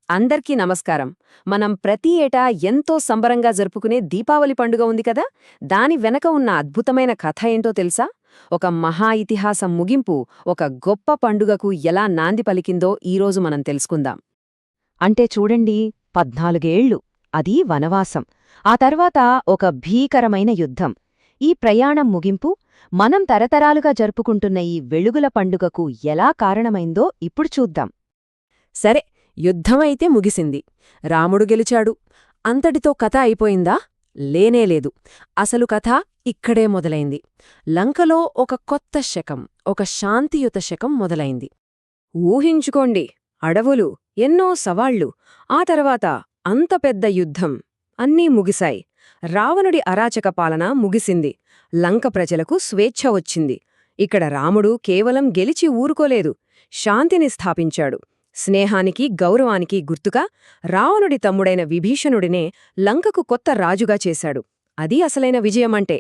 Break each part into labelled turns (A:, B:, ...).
A: అందరికీ నమస్కారం. మనం ప్రతి ఏటా ఎంతో సంబరంగా జరుపుకునే దీపావళి పండుగ ఉంది కదా, దాని వెనక ఉన్న అద్భుతమైన కథ ఏంటో తెలుసా? ఒక మహా ఇతిహాసం ముగింపు ఒక గొప్ప పండుగకు ఎలా నాంది పలికిందో ఈరోజు మనం తెలుసుకుందాం.
B: అంటే చూడండి, 14 ఏళ్లు అది వనవాసం. ఆ తర్వాత ఒక భీకరమైన యుద్ధం. ఈ ప్రయాణం ముగింపు మనం తరతరాలుగా జరుపుకుంటున్న ఈ వెలుగుల పండుగకు ఎలా కారణమైందో ఇప్పుడు చూద్దాం.
A: సరే, యుద్ధమైతే ముగిసింది. రాముడు గెలిచాడు. అంతటితో కథ అయిపోయిందా? లేనేలేదు. అసలు కథ ఇక్కడే మొదలైంది. లంకలో ఒక కొత్త శకం, ఒక శాంతియుత శకం మొదలైంది. ఊహించుకోండి, అడవులు, ఎన్నో సవాళ్లు, ఆ తర్వాత అంత పెద్ద యుద్ధం. అన్నీ ముగిశాయి. రావణుడి అరాచక పాలన ముగిసింది. లంక ప్రజలకు స్వేచ్ఛ వచ్చింది. ఇక్కడ రాముడు కేవలం గెలిచి ఊరుకోలేదు, శాంతిని స్థాపించాడు. స్నేహానికి, గౌరవానికి గుర్తుగా రావణుడి తమ్ముడైన విభీషణుడినే లంకకు కొత్త రాజుగా చేశాడు. అది అసలైన విజయమంటే.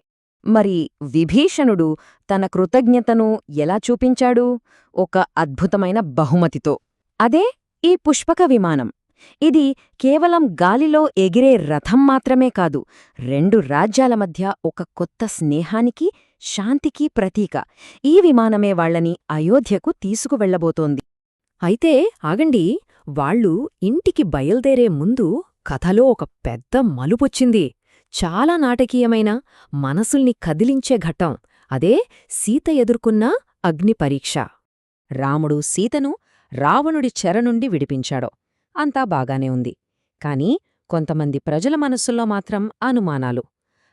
B: మరి విభీషణుడు తన కృతజ్ఞతను ఎలా చూపించాడు? ఒక అద్భుతమైన బహుమతితో. అదే ఈ పుష్పక విమానం. ఇది కేవలం గాలిలో ఎగిరే రథం మాత్రమే కాదు, 2 రాజ్యాల మధ్య ఒక కొత్త స్నేహానికి, శాంతికి ప్రతీక. ఈ విమానమే వాళ్లని అయోధ్యకు తీసుకువెళ్లబోతోంది.
A: అయితే ఆగండి, వాళ్ళు ఇంటికి బయల్దేరే ముందు కథలో ఒక పెద్ద మలుపొచ్చింది. చాలా నాటకీయమైన, మనసుల్ని కదిలించే ఘట్టం. అదే సీత ఎదుర్కొన్న అగ్నిపరీక్ష. రాముడు సీతను రావణుడి చెర నుండి విడిపించాడు. అంతా బాగానే ఉంది. కాని కొంతమంది ప్రజల మనస్సుల్లో మాత్రం అనుమానాలు.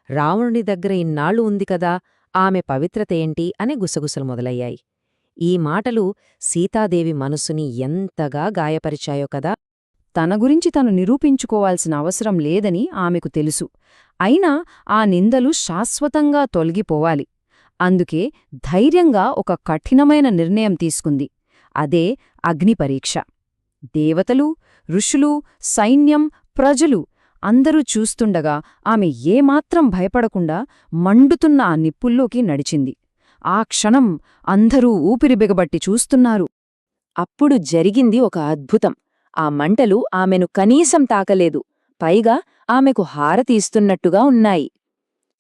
A: రావణుడి దగ్గర ఇన్నాళ్లు ఉంది కదా, ఆమె పవిత్రత ఏంటి అని గుసగుసలు మొదలయ్యాయి. ఈ మాటలు సీతాదేవి మనసుని ఎంతగా గాయపరిచాయో కదా.
B: తన గురించి తను నిరూపించుకోవాల్సిన అవసరం లేదని ఆమెకు తెలుసు. అయినా ఆ నిందలు శాశ్వతంగా తొలగిపోవాలి. అందుకే ధైర్యంగా ఒక కఠినమైన నిర్ణయం తీసుకుంది. అదే అగ్నిపరీక్ష. దేవతలు, ఋషులు, సైన్యం, ప్రజలు అందరూ చూస్తుండగా ఆమె ఏమాత్రం భయపడకుండా మండుతున్న ఆ నిప్పుల్లోకి నడిచింది. ఆ క్షణం అందరూ ఊపిరి బిగబట్టి చూస్తున్నారు.
A: అప్పుడు జరిగింది ఒక అద్భుతం. ఆ మంటలు ఆమెను కనీసం తాకలేదు, పైగా ఆమెకు హారతి ఇస్తున్నట్టుగా ఉన్నాయి.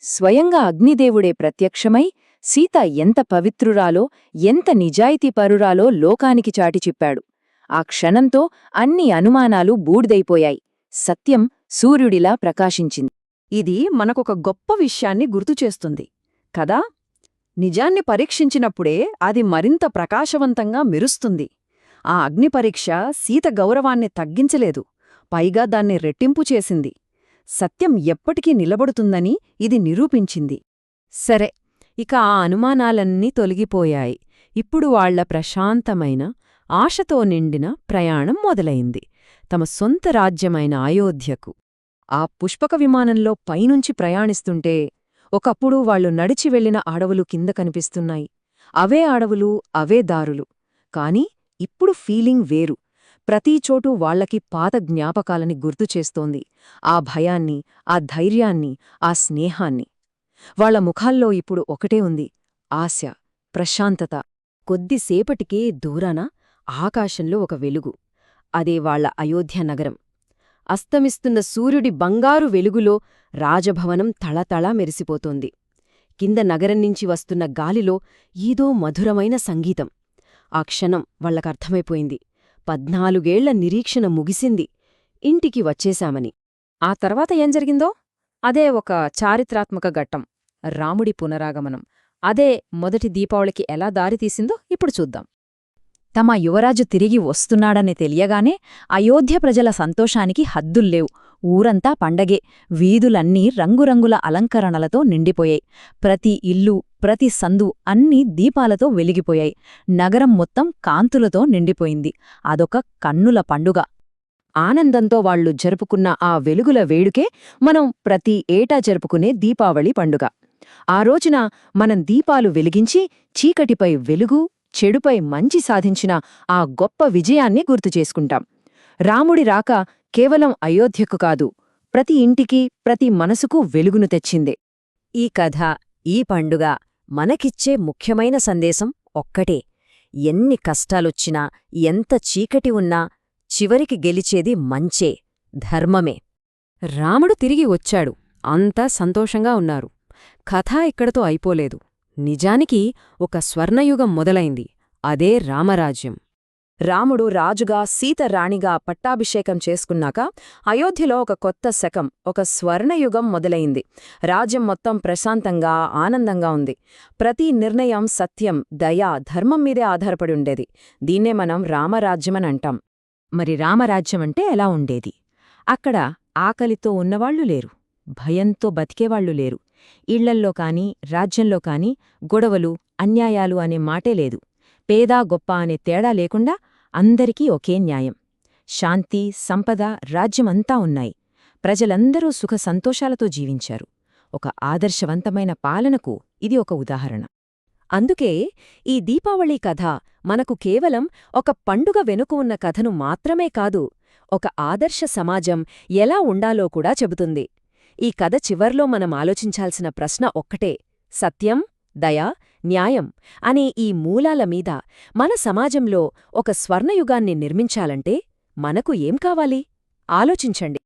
A: స్వయంగా అగ్నిదేవుడే ప్రత్యక్షమై సీత ఎంత పవిత్రురాలో, ఎంత నిజాయితీపరురాలో లోకానికి చాటి చెప్పాడు. ఆ క్షణంతో అన్ని అనుమానాలు బూడిదైపోయాయి. సత్యం సూర్యుడిలా ప్రకాశించింది.
B: ఇది మనకొక గొప్ప విషయాన్ని గుర్తుచేస్తుంది కదా. నిజాన్ని పరీక్షించినప్పుడే అది మరింత ప్రకాశవంతంగా మెరుస్తుంది. ఆ అగ్నిపరీక్ష సీత గౌరవాన్ని తగ్గించలేదు, పైగా దాన్ని రెట్టింపు చేసింది. సత్యం ఎప్పటికీ నిలబడుతుందని ఇది నిరూపించింది.
A: సరే, ఇక ఆ అనుమానాలన్నీ తొలగిపోయాయి. ఇప్పుడు వాళ్ల ప్రశాంతమైన, ఆశతో నిండిన ప్రయాణం మొదలైంది తమ సొంత రాజ్యమైన అయోధ్యకు. ఆ పుష్పక విమానంలో పైనుంచి ప్రయాణిస్తుంటే ఒకప్పుడు వాళ్లు నడిచి వెళ్లిన అడవులు కింద కనిపిస్తున్నాయి. అవే అడవులు, అవే దారులు. కాని ఇప్పుడు ఫీలింగ్ వేరు. ప్రతీచోటూ వాళ్లకి పాత జ్ఞాపకాలని గుర్తుచేస్తోంది. ఆ భయాన్ని, ఆ ధైర్యాన్ని, ఆ స్నేహాన్ని. వాళ్ల ముఖాల్లో ఇప్పుడు ఒకటే ఉంది: ఆశ, ప్రశాంతత. కొద్దిసేపటికే దూరాన ఆకాశంలో ఒక వెలుగు. అదే వాళ్ల అయోధ్య నగరం. అస్తమిస్తున్న సూర్యుడి బంగారు వెలుగులో రాజభవనం తళతళా మెరిసిపోతోంది. కింద నగరం నుంచి వస్తున్న గాలిలో ఏదో మధురమైన సంగీతం. ఆ క్షణం వాళ్లకర్థమైపోయింది, 14 ఏళ్ల నిరీక్షణ ముగిసింది, ఇంటికి వచ్చేశామని. ఆ తర్వాత ఏం జరిగిందో అదే ఒక చారిత్రాత్మక ఘట్టం, రాముడి పునరాగమనం. అదే మొదటి దీపావళికి ఎలా దారితీసిందో ఇప్పుడు చూద్దాం.
B: తమ యువరాజు తిరిగి వస్తున్నాడని తెలియగానే అయోధ్య ప్రజల సంతోషానికి హద్దుల్లేవు. ఊరంతా పండగే. వీధులన్నీ రంగురంగుల అలంకరణలతో నిండిపోయాయి. ప్రతి ఇల్లు, ప్రతి సందు అన్నీ దీపాలతో వెలిగిపోయాయి. నగరం మొత్తం కాంతులతో నిండిపోయింది. అదొక కన్నుల పండుగ. ఆనందంతో వాళ్లు జరుపుకున్న ఆ వెలుగుల వేడుకే మనం ప్రతి ఏటా జరుపుకునే దీపావళి పండుగ. ఆ రోజున మనం దీపాలు వెలిగించి చీకటిపై వెలుగు, చెడుపై మంచి సాధించిన ఆ గొప్ప విజయాన్ని గుర్తుచేసుకుంటాం. రాముడి రాక కేవలం అయోధ్యకు కాదు, ప్రతి ఇంటికి, ప్రతి మనసుకు వెలుగును తెచ్చిందే.
A: ఈ కథ, ఈ పండుగ మనకిచ్చే ముఖ్యమైన సందేశం ఒక్కటే: ఎన్ని కష్టాలొచ్చినా, ఎంత చీకటి ఉన్నా, చివరికి గెలిచేది మంచే, ధర్మమే. రాముడు తిరిగి వచ్చాడు. అంతా సంతోషంగా ఉన్నారు. కథ ఇక్కడతో అయిపోలేదు. నిజానికి ఒక స్వర్ణయుగం మొదలైంది. అదే రామరాజ్యం.
B: రాముడు రాజుగా, సీత రాణిగా పట్టాభిషేకం చేసుకున్నాక అయోధ్యలో ఒక కొత్త శకం, ఒక స్వర్ణయుగం మొదలైంది. రాజ్యం మొత్తం ప్రశాంతంగా, ఆనందంగా ఉంది. ప్రతి నిర్ణయం సత్యం, దయ, ధర్మం మీదే ఆధారపడి ఉండేది. దీన్నే మనం రామరాజ్యమని అంటాం.
A: మరి రామరాజ్యమంటే ఎలా ఉండేది? అక్కడ ఆకలితో ఉన్నవాళ్లు లేరు, భయంతో బతికేవాళ్లు లేరు. ఇళ్లల్లో కాని, రాజ్యంలో కాని గొడవలు, అన్యాయాలు అనే మాటే లేదు. పేదా గొప్ప అనే తేడా లేకుండా అందరికీ ఒకే న్యాయం. శాంతి, సంపద, రాజ్యమంతా ఉన్నాయి. ప్రజలందరూ సుఖ సంతోషాలతో జీవించారు. ఒక ఆదర్శవంతమైన పాలనకు ఇది ఒక ఉదాహరణ. అందుకే ఈ దీపావళి కథ మనకు కేవలం ఒక పండుగ వెనుక ఉన్న కథను మాత్రమే కాదు, ఒక ఆదర్శ సమాజం ఎలా ఉండాలో కూడా చెబుతుంది. ఈ కథ చివర్లో మనం ఆలోచించాల్సిన ప్రశ్న ఒక్కటే: సత్యం, దయ, న్యాయం అనే ఈ మూలాల మీద మన సమాజంలో ఒక స్వర్ణయుగాన్ని నిర్మించాలంటే మనకు ఏం కావాలి? ఆలోచించండి.